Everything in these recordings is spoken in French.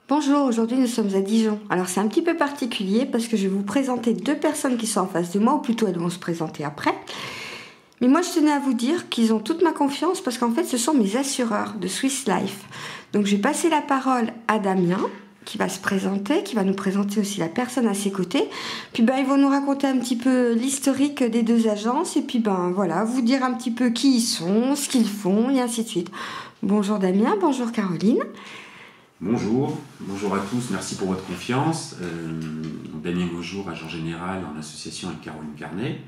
Bonjour, aujourd'hui nous sommes à Dijon. Alors c'est un petit peu particulier parce que je vais vous présenter deux personnes qui sont en face de moi, ou plutôt elles vont se présenter après. Mais moi je tenais à vous dire qu'ils ont toute ma confiance parce qu'en fait ce sont mes assureurs de Swiss Life. Donc je vais passer la parole à Damien qui va se présenter, qui va nous présenter aussi la personne à ses côtés. Puis ils vont nous raconter un petit peu l'historique des deux agences et puis voilà, vous dire un petit peu qui ils sont, ce qu'ils font et ainsi de suite. Bonjour Damien, bonjour Caroline. Bonjour à tous, merci pour votre confiance. Damien Gaujour, agent général en association avec Caroline Carnet.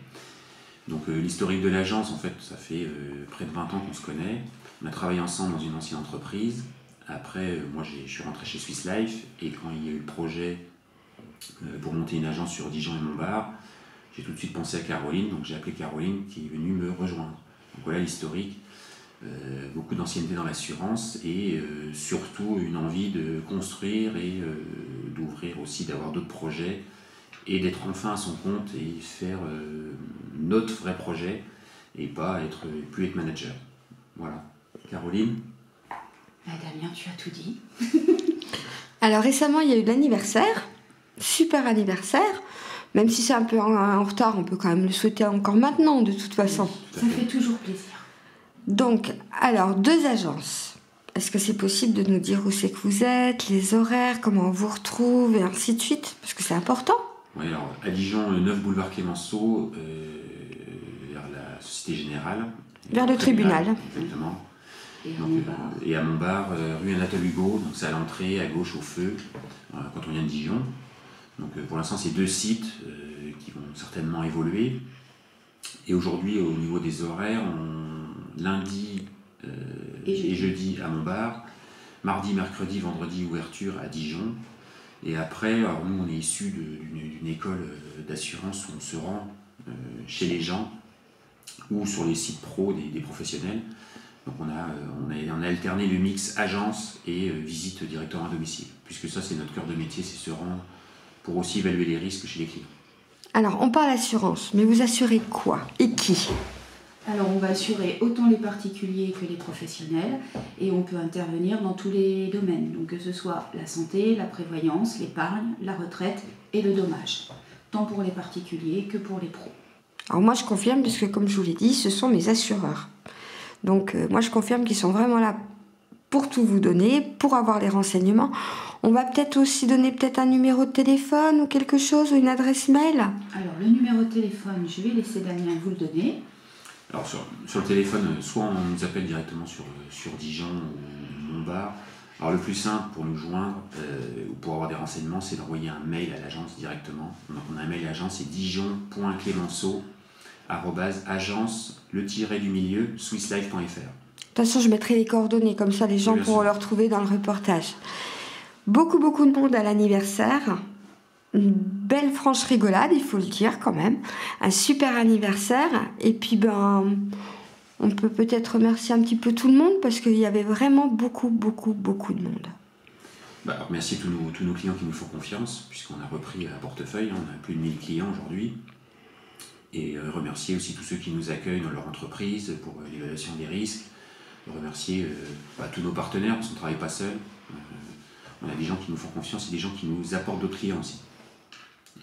Donc l'historique de l'agence, en fait, ça fait près de 20 ans qu'on se connaît. On a travaillé ensemble dans une ancienne entreprise. Après, moi je suis rentré chez Swiss Life et quand il y a eu le projet pour monter une agence sur Dijon et Montbard, j'ai tout de suite pensé à Caroline, donc j'ai appelé Caroline qui est venue me rejoindre. Donc voilà l'historique. Beaucoup d'ancienneté dans l'assurance et surtout une envie de construire et d'ouvrir aussi, d'avoir d'autres projets et d'être enfin à son compte et faire notre vrai projet et pas plus être manager. Voilà. Caroline? Damien, tu as tout dit. Alors récemment il y a eu l'anniversaire, super anniversaire, même si c'est un peu en retard, on peut quand même le souhaiter encore maintenant de toute façon. Oui, ça fait toujours plaisir. Donc, alors, deux agences. Est-ce que c'est possible de nous dire où c'est que vous êtes, les horaires, comment on vous retrouve et ainsi de suite? Parce que c'est important. Oui, alors à Dijon, 9 boulevard Clémenceau, vers la Société Générale. Vers le tribunal. Exactement. Et à Montbard, rue Anatole Hugo, donc c'est à l'entrée, à gauche, au feu, quand on vient de Dijon. Donc pour l'instant, c'est deux sites qui vont certainement évoluer. Et aujourd'hui, au niveau des horaires, lundi et jeudi à Montbard, mardi, mercredi, vendredi, ouverture à Dijon. Et après, alors nous, on est issus d'une école d'assurance où on se rend chez les gens ou sur les sites pro des professionnels. Donc on a alterné le mix agence et visite directement à domicile, puisque ça, c'est notre cœur de métier, c'est se rendre pour aussi évaluer les risques chez les clients. Alors, on parle assurance, mais vous assurez quoi et qui? Alors, on va assurer autant les particuliers que les professionnels et on peut intervenir dans tous les domaines, donc que ce soit la santé, la prévoyance, l'épargne, la retraite et le dommage, tant pour les particuliers que pour les pros. Alors moi, je confirme, puisque comme je vous l'ai dit, ce sont mes assureurs. Donc, moi, je confirme qu'ils sont vraiment là pour tout vous donner, pour avoir les renseignements. On va peut-être aussi donner un numéro de téléphone ou quelque chose, ou une adresse mail. Alors, le numéro de téléphone, je vais laisser Damien vous le donner. Alors, sur le téléphone, soit on nous appelle directement sur Dijon ou Montbard. Alors, le plus simple pour nous joindre ou pour avoir des renseignements, c'est d'envoyer un mail à l'agence directement. Donc, on a un mail à l'agence, c'est dijon.clémenceau@agence-swisslife.fr. De toute façon, je mettrai les coordonnées, comme ça les gens pourront le retrouver dans le reportage. Beaucoup de monde à l'anniversaire. Une belle franche rigolade, il faut le dire quand même. Un super anniversaire. Et puis, on peut peut-être remercier un petit peu tout le monde parce qu'il y avait vraiment beaucoup de monde. Merci tous nos clients qui nous font confiance, puisqu'on a repris un portefeuille. On a plus de 1000 clients aujourd'hui. Et remercier aussi tous ceux qui nous accueillent dans leur entreprise pour l'évaluation des risques. Remercier tous nos partenaires, parce qu'on ne travaille pas seul. On a des gens qui nous font confiance et des gens qui nous apportent d'autres clients aussi.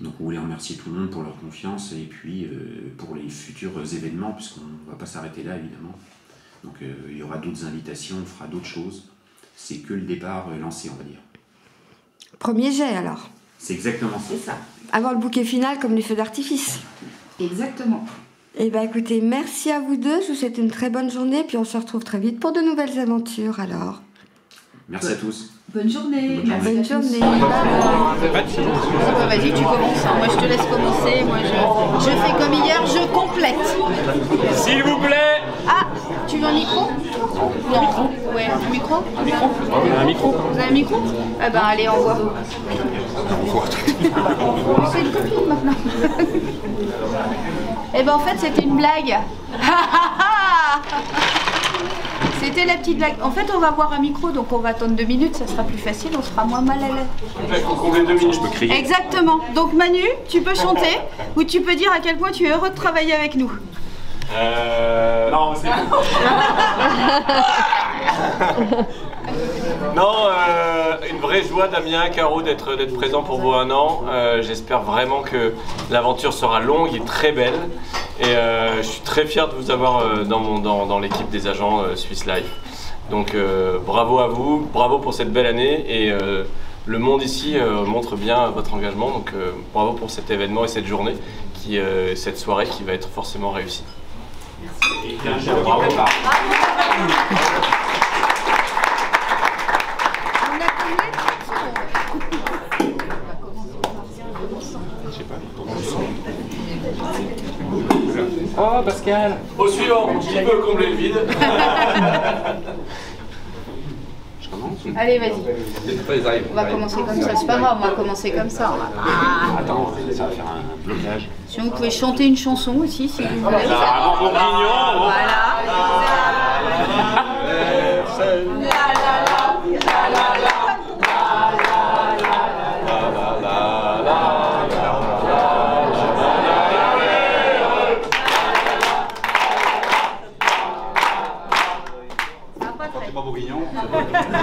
Donc on voulait remercier tout le monde pour leur confiance et puis pour les futurs événements, puisqu'on ne va pas s'arrêter là évidemment. Donc il y aura d'autres invitations, on fera d'autres choses. C'est que le départ lancé, on va dire. Premier jet alors. C'est exactement ça. C'est ça. Avant le bouquet final comme les feux d'artifice. Exactement. Eh bien écoutez, merci à vous deux, je vous souhaite une très bonne journée, puis on se retrouve très vite pour de nouvelles aventures alors. Merci à tous. Bonne journée. Bonne journée. Vas-y, tu commences. Moi, je te laisse commencer. Moi, je fais comme hier, je complète. S'il vous plaît. Ah, tu veux un micro? Non. Ouais, un micro? Un micro? Un micro? Vous avez un micro? Ah ben, allez, envoie. C'est une copine maintenant. Eh ben, en fait, c'était une blague. C'était la petite blague. En fait, on va avoir un micro, donc on va attendre 2 minutes, ça sera plus facile, on sera moins mal à l'aise. Il faut combien de 2 minutes? Je peux crier. Exactement. Donc Manu, tu peux chanter ou tu peux dire à quel point tu es heureux de travailler avec nous. Non, c'est bon. Non, une vraie joie, Damien, Caro, d'être présent pour vos 1 an. J'espère vraiment que l'aventure sera longue et très belle. Et je suis très fier de vous avoir dans l'équipe des agents Swiss Life. Donc bravo à vous, bravo pour cette belle année. Et le monde ici montre bien votre engagement. Donc bravo pour cet événement et cette journée, cette soirée qui va être forcément réussie. Merci. Bravo. Oh, Pascal. Au suivant, qui peut combler le vide? Je commence. Allez, vas-y. On va commencer comme ça. C'est pas grave, on va commencer comme ça. Attends, ça va faire un blocage. Si vous pouvez chanter une chanson aussi, si vous voulez. Ah, bon, mignon. Voilà.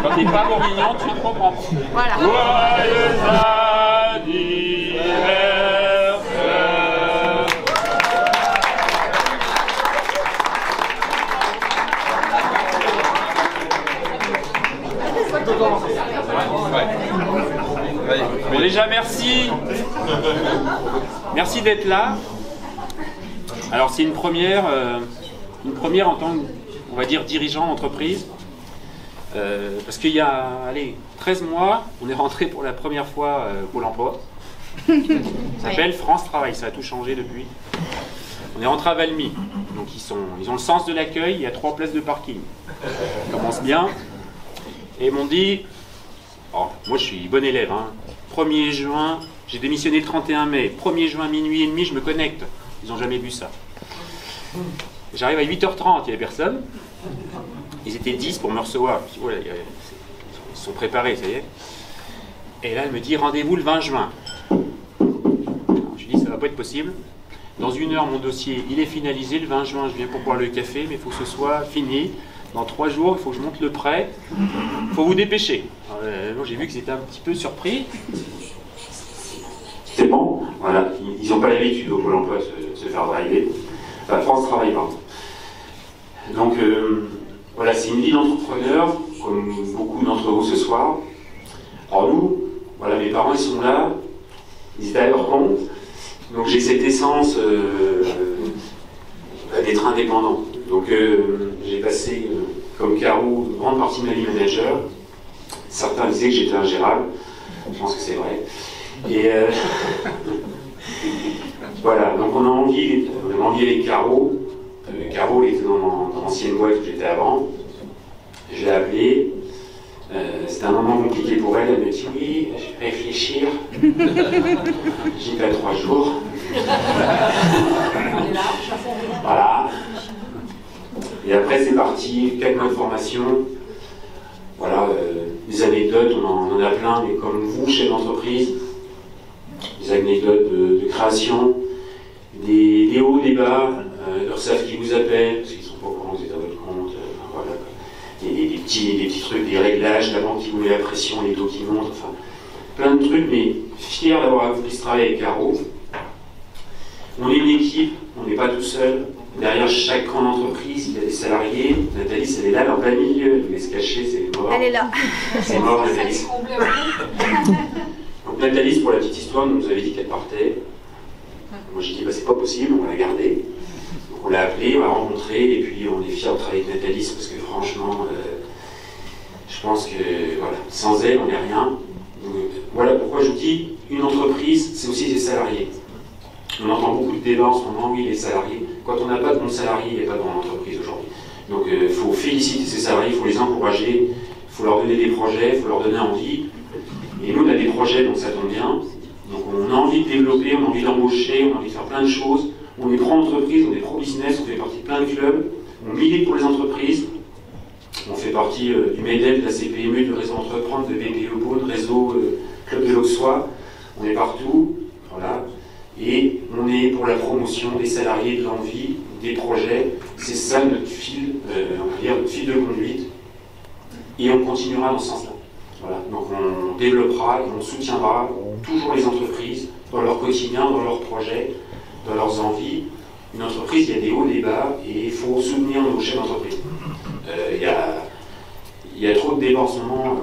Quand t'es pas bourguignon, tu te comprends. Voilà. Joyeux anniversaire. Bon, déjà, merci. Merci d'être là. Alors, c'est une première en tant que, on va dire, dirigeant d'entreprise. Parce qu'il y a 13 mois, on est rentré pour la première fois Pôle emploi. Ça s'appelle France Travail, ça a tout changé depuis. On est rentré à Valmy, donc ils ont le sens de l'accueil, il y a 3 places de parking. Ça commence bien. Et ils m'ont dit, moi je suis bon élève, 1er juin, j'ai démissionné le 31 mai, 1er juin minuit et demi, je me connecte. Ils n'ont jamais vu ça. J'arrive à 8h30, il n'y avait personne. Ils étaient 10 pour me recevoir. Je dis, voilà, ils se sont préparés, ça y est. Et là, elle me dit, rendez-vous le 20 juin. Alors, je lui dis, ça ne va pas être possible. Dans 1 heure, mon dossier, il est finalisé. Le 20 juin, je viens pour boire le café, mais il faut que ce soit fini. Dans 3 jours, il faut que je monte le prêt. Il faut vous dépêcher. Moi, j'ai vu qu'ils étaient un petit peu surpris. C'est bon, voilà. Ils n'ont pas l'habitude au Pôle emploi de se faire driver. Enfin, France Travail, pardon. Donc, voilà, c'est une vie d'entrepreneur, comme beaucoup d'entre vous ce soir. Alors nous, voilà, mes parents, ils sont là, ils étaient à leur compte, donc j'ai cette essence d'être indépendant. Donc j'ai passé, comme Caro, une grande partie de ma vie manager. Certains disaient que j'étais ingérable, je pense que c'est vrai. Et voilà, donc on a envie avec Caro. Caro était dans l'ancienne boîte où j'étais avant. Je l'ai appelée. C'était un moment compliqué pour elle. Elle me dit oui, je vais réfléchir. J'y vais à 3 jours. Voilà. Et après c'est parti, 4 mois de formation. Voilà, des anecdotes, on en a plein, mais comme vous, chef d'entreprise, des anecdotes de création, des hauts, des bas. L'URSSAF qui vous appelle, parce qu'ils ne sont pas au courant que vous êtes à votre compte, voilà. Des petits trucs, des réglages, la banque qui vous met la pression, les taux qui montent, enfin, plein de trucs, mais fier d'avoir accompli ce travail avec Caro. On est une équipe, on n'est pas tout seul. Derrière chaque grande entreprise, il y a des salariés. Nathalie, elle est là, en plein milieu, elle devait se cacher, c'est mort. Elle est là. C'est mort, Nathalie. Donc Nathalie, pour la petite histoire, nous avait dit qu'elle partait. Moi j'ai dit, c'est pas possible, on va la garder. On l'a appelée, on l'a rencontrée, et puis on est fiers de travailler avec Nathalie, parce que franchement, je pense que voilà, sans elle, on n'est rien. Donc, voilà pourquoi je vous dis, une entreprise, c'est aussi ses salariés. On entend beaucoup de débats en ce moment, oui, les salariés. Quand on n'a pas de bons salariés, il n'y a pas de bonne entreprise aujourd'hui. Donc il faut féliciter ces salariés, il faut les encourager, il faut leur donner des projets, il faut leur donner envie. Et nous, on a des projets, donc ça tombe bien. Donc on a envie de développer, on a envie d'embaucher, on a envie de faire plein de choses. On est pro-entreprise, on est pro-business, on fait partie de plein de clubs, on milite pour les entreprises, on fait partie du MEDEF, de la CPMU, du réseau Entreprendre, de BPE, de réseau Club de l'Auxois, on est partout, voilà. Et on est pour la promotion des salariés, de l'envie, des projets. C'est ça notre fil, on va dire notre fil de conduite. Et on continuera dans ce sens-là. Voilà. Donc on développera et on soutiendra toujours les entreprises dans leur quotidien, dans leurs projets, dans leurs envies. Une entreprise, il y a des hauts, des bas, et il faut soutenir nos chefs d'entreprise. Il y a trop de débats en ce moment,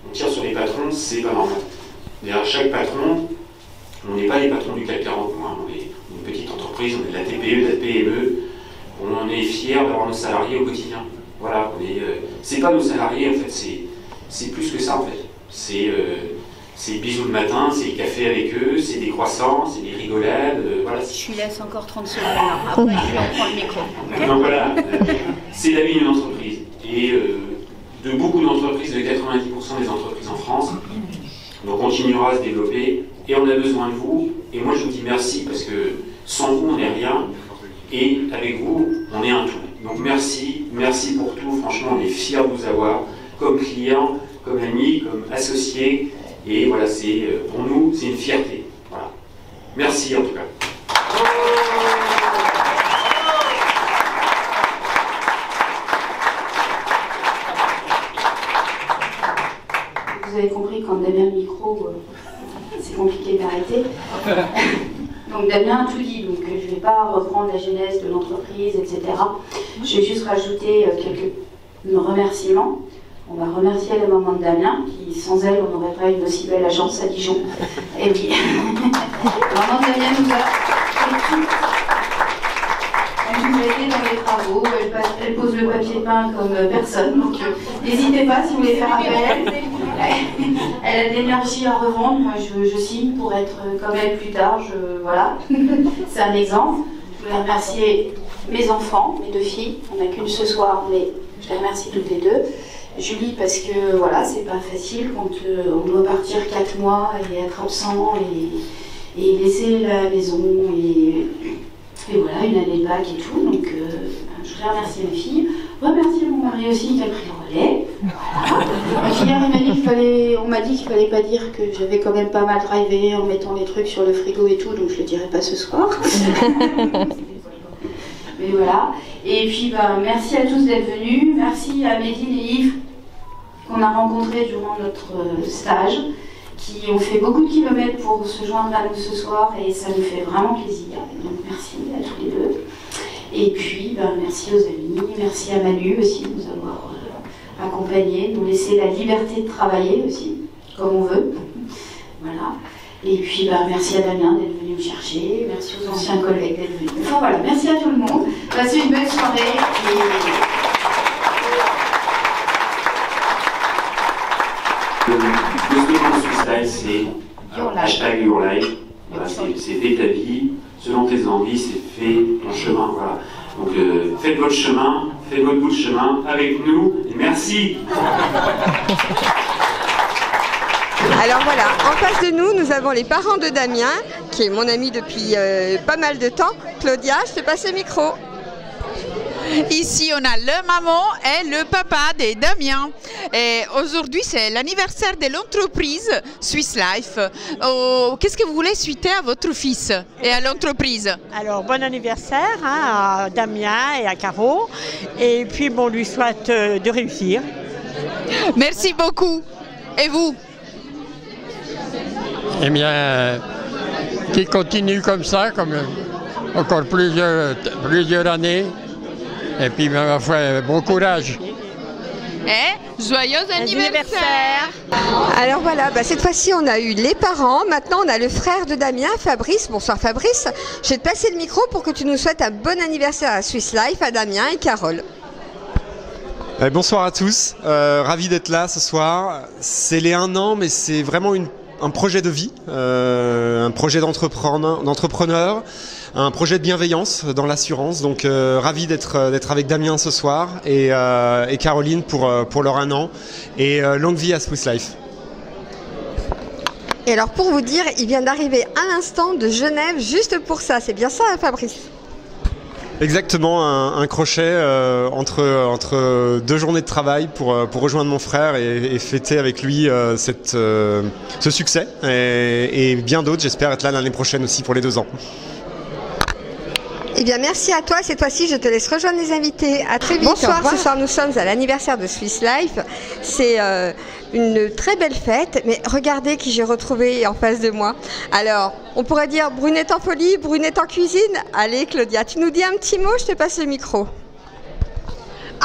on tire sur les patrons, c'est pas normal. Derrière chaque patron, on n'est pas les patrons du CAC 40, on est une petite entreprise, on est de la TPE, de la PME, on est fiers d'avoir nos salariés au quotidien. Voilà, c'est pas nos salariés en fait, c'est plus que ça en fait. C'est bisous le matin, c'est café avec eux, c'est des croissants, c'est des rigolades, voilà. Je lui laisse encore 30 secondes, après je lui reprends le micro. Okay. Donc voilà, c'est la vie d'une entreprise. Et de beaucoup d'entreprises, de 90% des entreprises en France, donc on continuera à se développer et on a besoin de vous. Et moi je vous dis merci parce que sans vous on n'est rien et avec vous on est un tout. Donc merci pour tout, franchement on est fiers de vous avoir comme clients, comme amis, comme associés. Et voilà, pour nous, c'est une fierté. Voilà. Merci en tout cas. Vous avez compris, quand Damien a le micro, c'est compliqué d'arrêter. Donc Damien a tout dit, donc je ne vais pas reprendre la genèse de l'entreprise, etc. Je vais juste rajouter quelques remerciements. On va remercier la maman de Damien, qui sans elle, on n'aurait pas une aussi belle agence à Dijon. Et oui, la maman de Damien nous a fait tout. Elle nous a aidé dans les travaux, elle pose le papier peint comme personne, donc n'hésitez pas si vous voulez faire appel. Elle a de l'énergie à revendre, moi je signe pour être comme elle plus tard, voilà. C'est un exemple. Je voulais remercier mes enfants, mes 2 filles, on n'a qu'une ce soir, mais je les remercie toutes les 2. Julie, parce que voilà, c'est pas facile quand on doit partir 4 mois et être absent et laisser la maison et voilà, une année de bac et tout. Donc je voudrais remercier mes filles, remercier mon mari aussi qui a pris le relais. Voilà. Hier, on m'a dit qu'il fallait pas dire que j'avais quand même pas mal drivé en mettant les trucs sur le frigo et tout, donc je le dirai pas ce soir. Mais voilà. Et puis merci à tous d'être venus. Merci à Médine et Yves qu'on a rencontrés durant notre stage, qui ont fait beaucoup de kilomètres pour se joindre à nous ce soir et ça nous fait vraiment plaisir. Donc merci à tous les 2. Et puis merci aux amis, merci à Manu aussi de nous avoir accompagnés, de nous laisser la liberté de travailler aussi, comme on veut. Voilà. Et puis merci à Damien d'être venu me chercher, merci aux anciens collègues d'être venus. Enfin voilà, merci à tout le monde. Passez une belle soirée. Le slogan de Swiss Life, c'est hashtag Your Life. Voilà, c'est fais ta vie, selon tes envies, c'est fais ton chemin. Voilà. Donc faites votre chemin, faites votre bout de chemin avec nous et merci. Alors voilà, en face de nous, nous avons les parents de Damien, qui est mon ami depuis pas mal de temps. Claudia, je te passe le micro. Ici, on a le maman et le papa de Damien. Et aujourd'hui, c'est l'anniversaire de l'entreprise Swiss Life. Qu'est-ce que vous voulez souhaiter à votre fils et à l'entreprise? Alors, bon anniversaire à Damien et à Caro. Et puis, bon, on lui souhaite de réussir. Merci beaucoup. Et vous? Eh bien, qu'il continue comme ça, comme encore plusieurs années. Et puis, ma foi, bon courage. Et joyeux anniversaire! Alors voilà, cette fois-ci, on a eu les parents. Maintenant, on a le frère de Damien, Fabrice. Bonsoir Fabrice. Je vais te passer le micro pour que tu nous souhaites un bon anniversaire à Swiss Life, à Damien et Carole. Bonsoir à tous. Ravi d'être là ce soir. C'est les 1 an, mais c'est vraiment un projet de vie, un projet d'entrepreneur, un projet de bienveillance dans l'assurance. Donc ravi d'être avec Damien ce soir et Caroline pour leur 1 an. Et longue vie à Swiss Life. Et alors pour vous dire, il vient d'arriver à l'instant de Genève juste pour ça. C'est bien ça, Fabrice? Exactement, un crochet entre 2 journées de travail pour rejoindre mon frère et fêter avec lui ce succès et bien d'autres. J'espère être là l'année prochaine aussi pour les 2 ans. Eh bien, merci à toi. Cette fois-ci, je te laisse rejoindre les invités. À très vite. Bonsoir. Ce soir, nous sommes à l'anniversaire de Swiss Life. C'est une très belle fête. Mais regardez qui j'ai retrouvé en face de moi. Alors, on pourrait dire Brunette en folie, Brunette en cuisine. Allez, Claudia, tu nous dis un petit mot, je te passe le micro.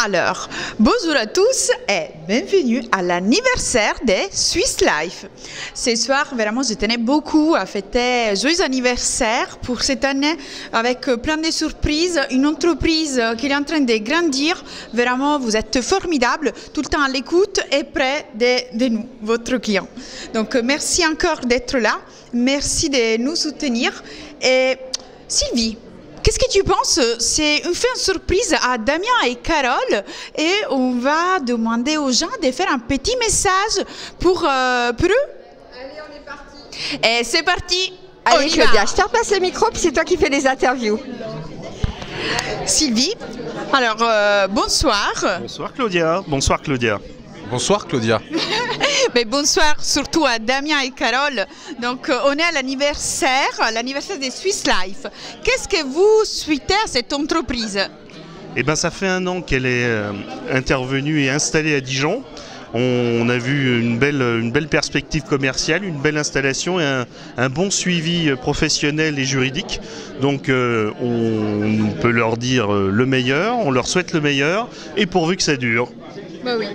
Alors, bonjour à tous et bienvenue à l'anniversaire de Swiss Life. Ce soir, vraiment, je tenais beaucoup à fêter joyeux anniversaire pour cette année avec plein de surprises, une entreprise qui est en train de grandir. Vraiment, vous êtes formidables, tout le temps à l'écoute et près de nous, votre client. Donc, merci encore d'être là, merci de nous soutenir. Et Sylvie, qu'est-ce que tu penses? C'est une surprise à Damien et Carole et on va demander aux gens de faire un petit message pour eux. Allez, on est parti. Et c'est parti. Allez, Claudia, je te repasse le micro puis c'est toi qui fais les interviews. Sylvie, alors bonsoir. Bonsoir Claudia. Bonsoir Claudia. Bonsoir Claudia. Mais bonsoir surtout à Damien et Carole. Donc on est à l'anniversaire de Swiss Life. Qu'est-ce que vous souhaitez à cette entreprise? Eh bien ça fait 1 an qu'elle est intervenue et installée à Dijon. On a vu une belle perspective commerciale, une belle installation et un bon suivi professionnel et juridique. Donc on peut leur dire le meilleur, on leur souhaite le meilleur et pourvu que ça dure. Bah oui.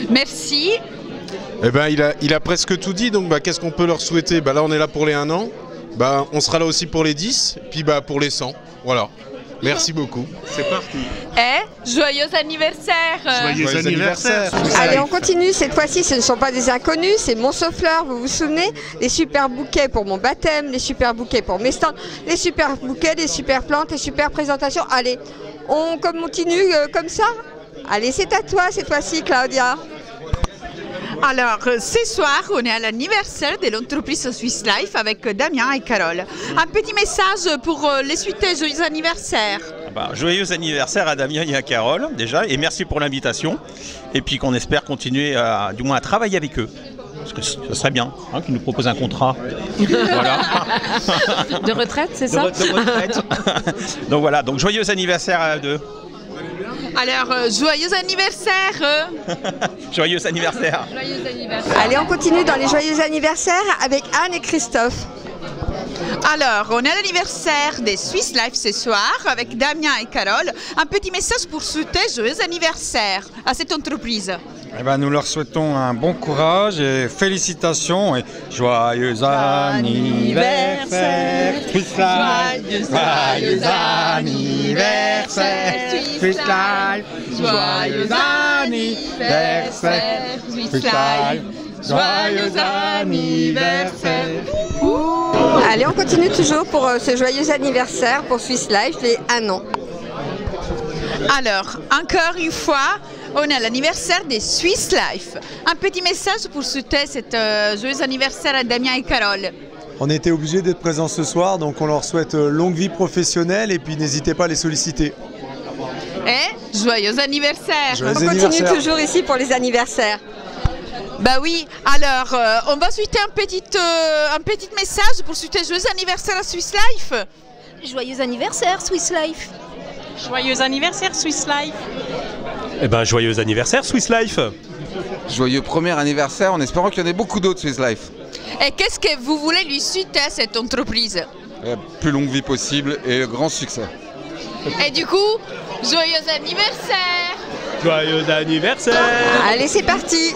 Merci. Eh ben, il a presque tout dit, donc qu'est-ce qu'on peut leur souhaiter? Là, on est là pour les 1 an, on sera là aussi pour les 10, puis pour les 100. Voilà. Merci beaucoup. C'est parti. Et joyeux anniversaire. Joyeux anniversaire. Allez, on continue. Cette fois-ci, ce ne sont pas des inconnus, c'est mon souffleur, vous vous souvenez? Les super bouquets pour mon baptême, les super bouquets pour mes stands, les super bouquets, les super plantes, les super présentations. Allez, on continue comme ça? Allez, c'est à toi cette fois-ci, Claudia. Alors, ce soir, on est à l'anniversaire de l'entreprise Swiss Life avec Damien et Carole. Un petit message pour les souhaiter joyeux anniversaire. Joyeux anniversaire à Damien et à Carole, déjà, et merci pour l'invitation. Et puis qu'on espère continuer du moins à travailler avec eux. Parce que ce serait bien qu'ils nous proposent un contrat. Voilà. De retraite, c'est ça? De retraite. Donc voilà, donc joyeux anniversaire à deux. Alors, joyeux anniversaire. Joyeux anniversaire. Joyeux anniversaire. Allez, on continue dans les joyeux anniversaires avec Anne et Christophe. Alors, on est à l'anniversaire des Swiss Life ce soir avec Damien et Carole. Un petit message pour souhaiter joyeux anniversaire à cette entreprise. Nous leur souhaitons un bon courage et félicitations et joyeux anniversaire Swiss Life. Joyeux anniversaire Swiss Life. Joyeux anniversaire Swiss Life. Joyeux anniversaire. Allez, on continue toujours pour ce joyeux anniversaire pour Swiss Life, les 1 an. Alors, encore une fois, on est à l'anniversaire des Swiss Life. Un petit message pour souhaiter cet joyeux anniversaire à Damien et Carole. On était obligés d'être présents ce soir, donc on leur souhaite longue vie professionnelle et puis n'hésitez pas à les solliciter. Et joyeux anniversaire. On continue toujours ici pour les anniversaires. Bah oui, alors on va souhaiter un petit message pour souhaiter joyeux anniversaire à Swiss Life. Joyeux anniversaire Swiss Life. Joyeux anniversaire Swiss Life. Joyeux anniversaire Swiss Life. Joyeux premier anniversaire en espérant qu'il y en ait beaucoup d'autres Swiss Life. Et qu'est-ce que vous voulez lui souhaiter à cette entreprise? Plus longue vie possible et grand succès. Et du coup, joyeux anniversaire. Joyeux anniversaire. Allez, c'est parti.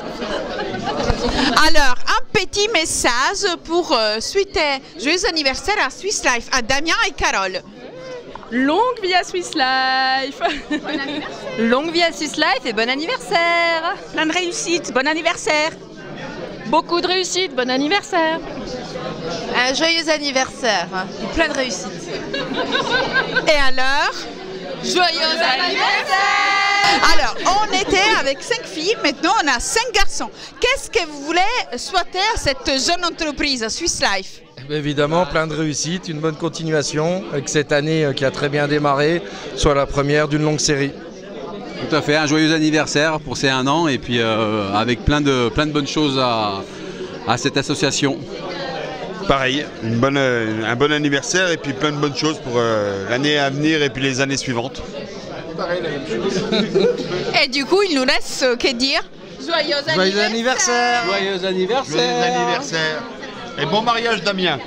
Alors, un petit message pour souhaiter joyeux anniversaire à Swiss Life, à Damien et Carole. Longue vie à Swiss Life. Bon anniversaire. Longue vie à Swiss Life et bon anniversaire. Plein de réussite, bon anniversaire. Beaucoup de réussite, bon anniversaire. Un joyeux anniversaire, plein de réussite. Et alors, joyeux anniversaire. Alors, on était avec 5 filles, maintenant on a 5 garçons. Qu'est-ce que vous voulez souhaiter à cette jeune entreprise, Swiss Life? Évidemment, plein de réussite, une bonne continuation, avec cette année qui a très bien démarré, soit la première d'une longue série. Tout à fait, un joyeux anniversaire pour ces 1 an et puis avec plein de bonnes choses à cette association. Pareil, un bon anniversaire et puis plein de bonnes choses pour l'année à venir et puis les années suivantes. Pareil, la même chose. Et du coup, il nous laisse que dire? Joyeux anniversaire. Joyeux anniversaire. Joyeux anniversaire. Et bon mariage, Damien.